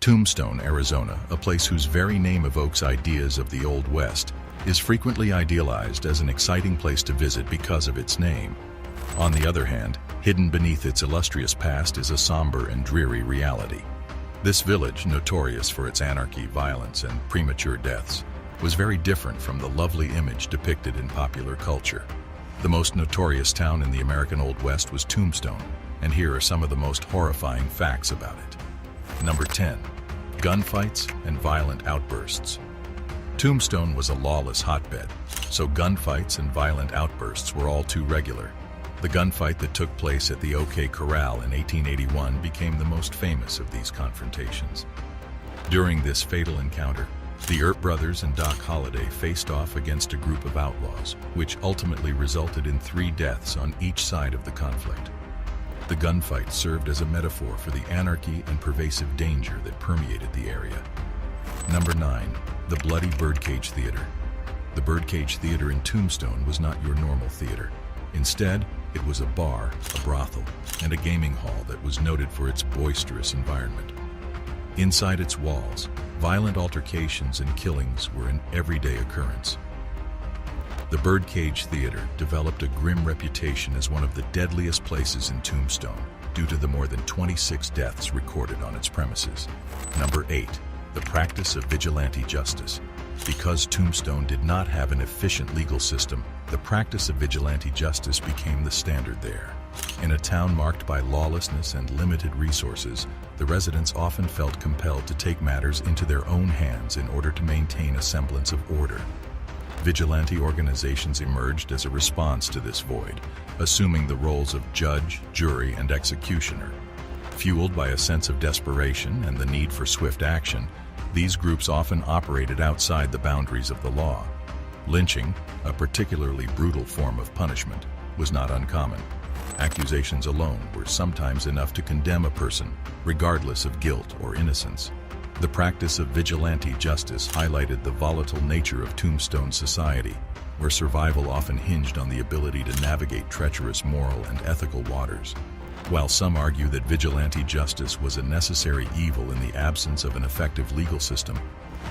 Tombstone, Arizona, a place whose very name evokes ideas of the Old West, is frequently idealized as an exciting place to visit because of its name. On the other hand, hidden beneath its illustrious past is a somber and dreary reality. This village, notorious for its anarchy, violence, and premature deaths, was very different from the lovely image depicted in popular culture. The most notorious town in the American Old West was Tombstone, and here are some of the most horrifying facts about it. Number 10. Gunfights and violent outbursts. Tombstone was a lawless hotbed, so gunfights and violent outbursts were all too regular. The gunfight that took place at the Corral in 1881 became the most famous of these confrontations. During this fatal encounter, the Earp brothers and Doc Holliday faced off against a group of outlaws, which ultimately resulted in 3 deaths on each side of the conflict. The gunfight served as a metaphor for the anarchy and pervasive danger that permeated the area. Number 9. The Bloody Birdcage Theater. The Birdcage Theater in Tombstone was not your normal theater. Instead, it was a bar, a brothel, and a gaming hall that was noted for its boisterous environment. Inside its walls, violent altercations and killings were an everyday occurrence. The Birdcage Theater developed a grim reputation as one of the deadliest places in Tombstone due to the more than 26 deaths recorded on its premises. Number 8. The practice of vigilante justice. Because Tombstone did not have an efficient legal system, the practice of vigilante justice became the standard there. In a town marked by lawlessness and limited resources, the residents often felt compelled to take matters into their own hands in order to maintain a semblance of order. Vigilante organizations emerged as a response to this void, assuming the roles of judge, jury, and executioner. Fueled by a sense of desperation and the need for swift action, these groups often operated outside the boundaries of the law. Lynching, a particularly brutal form of punishment, was not uncommon. Accusations alone were sometimes enough to condemn a person, regardless of guilt or innocence. The practice of vigilante justice highlighted the volatile nature of Tombstone society, where survival often hinged on the ability to navigate treacherous moral and ethical waters. While some argue that vigilante justice was a necessary evil in the absence of an effective legal system,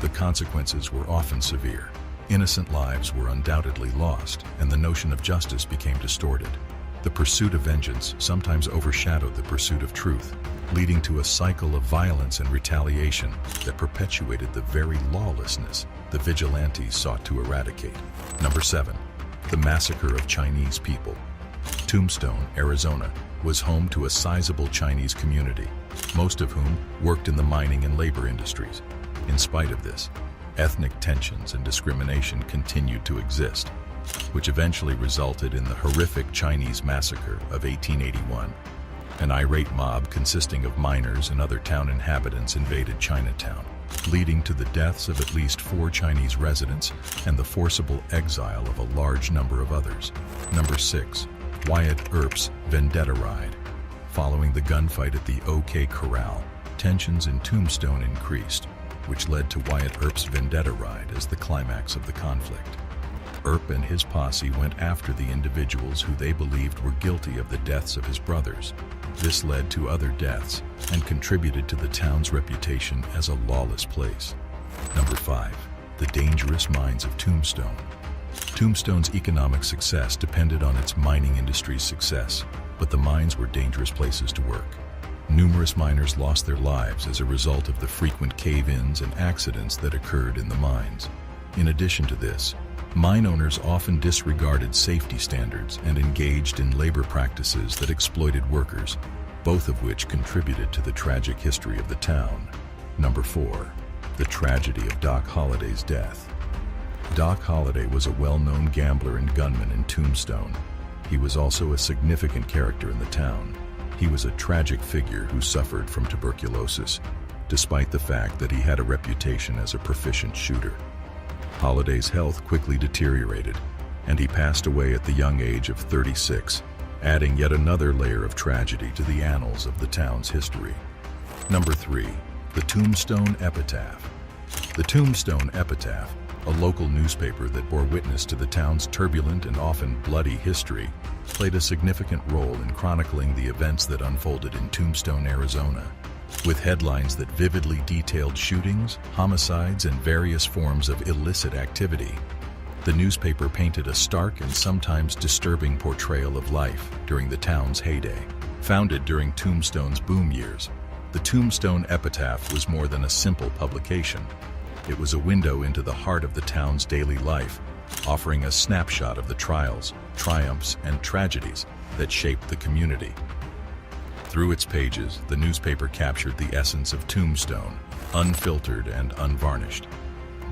the consequences were often severe. Innocent lives were undoubtedly lost, and the notion of justice became distorted. The pursuit of vengeance sometimes overshadowed the pursuit of truth, leading to a cycle of violence and retaliation that perpetuated the very lawlessness the vigilantes sought to eradicate. Number 7. The Massacre of Chinese People. Tombstone, Arizona, was home to a sizable Chinese community, most of whom worked in the mining and labor industries. In spite of this, ethnic tensions and discrimination continued to exist, which eventually resulted in the horrific Chinese Massacre of 1881. An irate mob consisting of miners and other town inhabitants invaded Chinatown, leading to the deaths of at least 4 Chinese residents and the forcible exile of a large number of others. Number 6. Wyatt Earp's Vendetta Ride. Following the gunfight at the Corral, tensions in Tombstone increased, which led to Wyatt Earp's Vendetta Ride as the climax of the conflict. Earp and his posse went after the individuals who they believed were guilty of the deaths of his brothers. This led to other deaths and contributed to the town's reputation as a lawless place. Number 5. The dangerous mines of Tombstone. Tombstone's economic success depended on its mining industry's success, but the mines were dangerous places to work. Numerous miners lost their lives as a result of the frequent cave-ins and accidents that occurred in the mines. In addition to this, mine owners often disregarded safety standards and engaged in labor practices that exploited workers, both of which contributed to the tragic history of the town. Number 4. The tragedy of Doc Holliday's death. Doc Holliday was a well-known gambler and gunman in Tombstone. He was also a significant character in the town. He was a tragic figure who suffered from tuberculosis, despite the fact that he had a reputation as a proficient shooter. Holliday's health quickly deteriorated, and he passed away at the young age of 36, adding yet another layer of tragedy to the annals of the town's history. Number 3. The Tombstone Epitaph. The Tombstone Epitaph, a local newspaper that bore witness to the town's turbulent and often bloody history, played a significant role in chronicling the events that unfolded in Tombstone, Arizona. With headlines that vividly detailed shootings, homicides, and various forms of illicit activity, the newspaper painted a stark and sometimes disturbing portrayal of life during the town's heyday. Founded during Tombstone's boom years, the Tombstone Epitaph was more than a simple publication. It was a window into the heart of the town's daily life, offering a snapshot of the trials, triumphs, and tragedies that shaped the community. Through its pages, the newspaper captured the essence of Tombstone, unfiltered and unvarnished.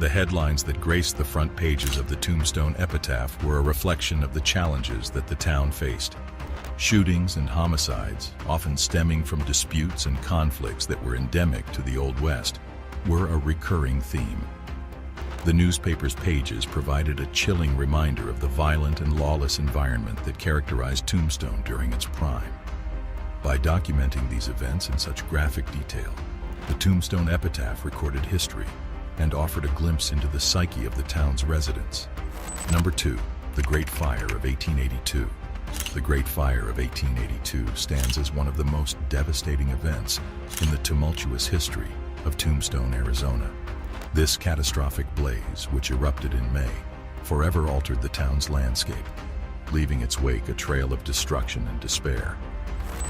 The headlines that graced the front pages of the Tombstone Epitaph were a reflection of the challenges that the town faced. Shootings and homicides, often stemming from disputes and conflicts that were endemic to the Old West, were a recurring theme. The newspaper's pages provided a chilling reminder of the violent and lawless environment that characterized Tombstone during its prime. By documenting these events in such graphic detail, the Tombstone Epitaph recorded history and offered a glimpse into the psyche of the town's residents. Number 2. The Great Fire of 1882. The Great Fire of 1882 stands as one of the most devastating events in the tumultuous history of Tombstone, Arizona. This catastrophic blaze, which erupted in May, forever altered the town's landscape, leaving its wake a trail of destruction and despair.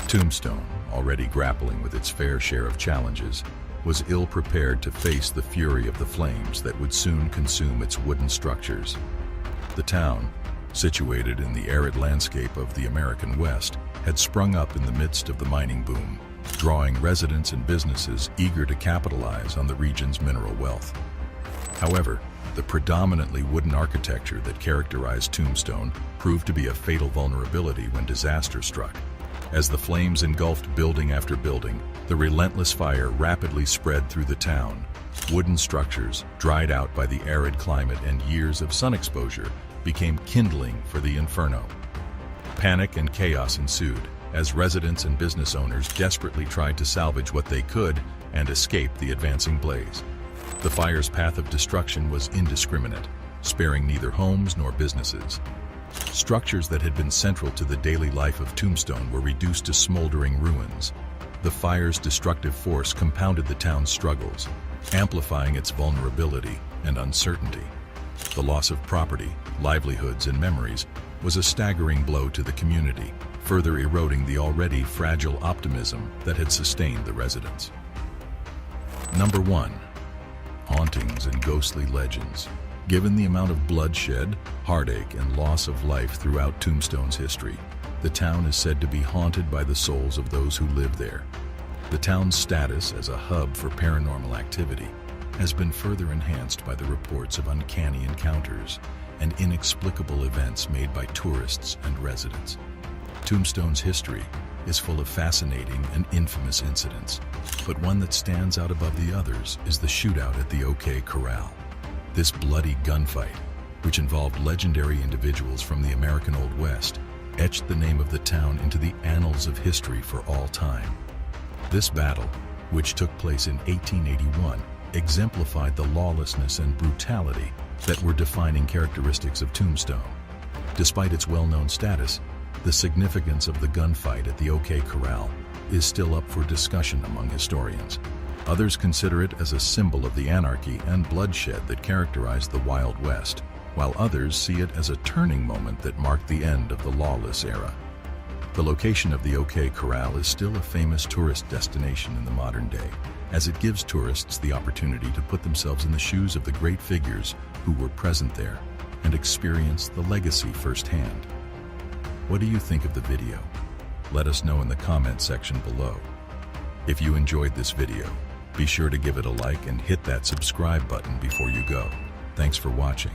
Tombstone, already grappling with its fair share of challenges, was ill-prepared to face the fury of the flames that would soon consume its wooden structures. The town, situated in the arid landscape of the American West, had sprung up in the midst of the mining boom, drawing residents and businesses eager to capitalize on the region's mineral wealth. However, the predominantly wooden architecture that characterized Tombstone proved to be a fatal vulnerability when disaster struck. As the flames engulfed building after building, the relentless fire rapidly spread through the town. Wooden structures, dried out by the arid climate and years of sun exposure, became kindling for the inferno. Panic and chaos ensued as residents and business owners desperately tried to salvage what they could and escape the advancing blaze. The fire's path of destruction was indiscriminate, sparing neither homes nor businesses. Structures that had been central to the daily life of Tombstone were reduced to smoldering ruins. The fire's destructive force compounded the town's struggles, amplifying its vulnerability and uncertainty. The loss of property, livelihoods, and memories was a staggering blow to the community, further eroding the already fragile optimism that had sustained the residents. Number 1. Hauntings and Ghostly Legends. Given the amount of bloodshed, heartache, and loss of life throughout Tombstone's history, the town is said to be haunted by the souls of those who live there. The town's status as a hub for paranormal activity has been further enhanced by the reports of uncanny encounters and inexplicable events made by tourists and residents. Tombstone's history is full of fascinating and infamous incidents, but one that stands out above the others is the shootout at the OK Corral. This bloody gunfight, which involved legendary individuals from the American Old West, etched the name of the town into the annals of history for all time. This battle, which took place in 1881, exemplified the lawlessness and brutality that were defining characteristics of Tombstone. Despite its well-known status, the significance of the gunfight at the OK Corral is still up for discussion among historians. Others consider it as a symbol of the anarchy and bloodshed that characterized the Wild West, while others see it as a turning moment that marked the end of the lawless era. The location of the OK Corral is still a famous tourist destination in the modern day, as it gives tourists the opportunity to put themselves in the shoes of the great figures who were present there and experience the legacy firsthand. What do you think of the video? Let us know in the comment section below. If you enjoyed this video, be sure to give it a like and hit that subscribe button before you go. Thanks for watching.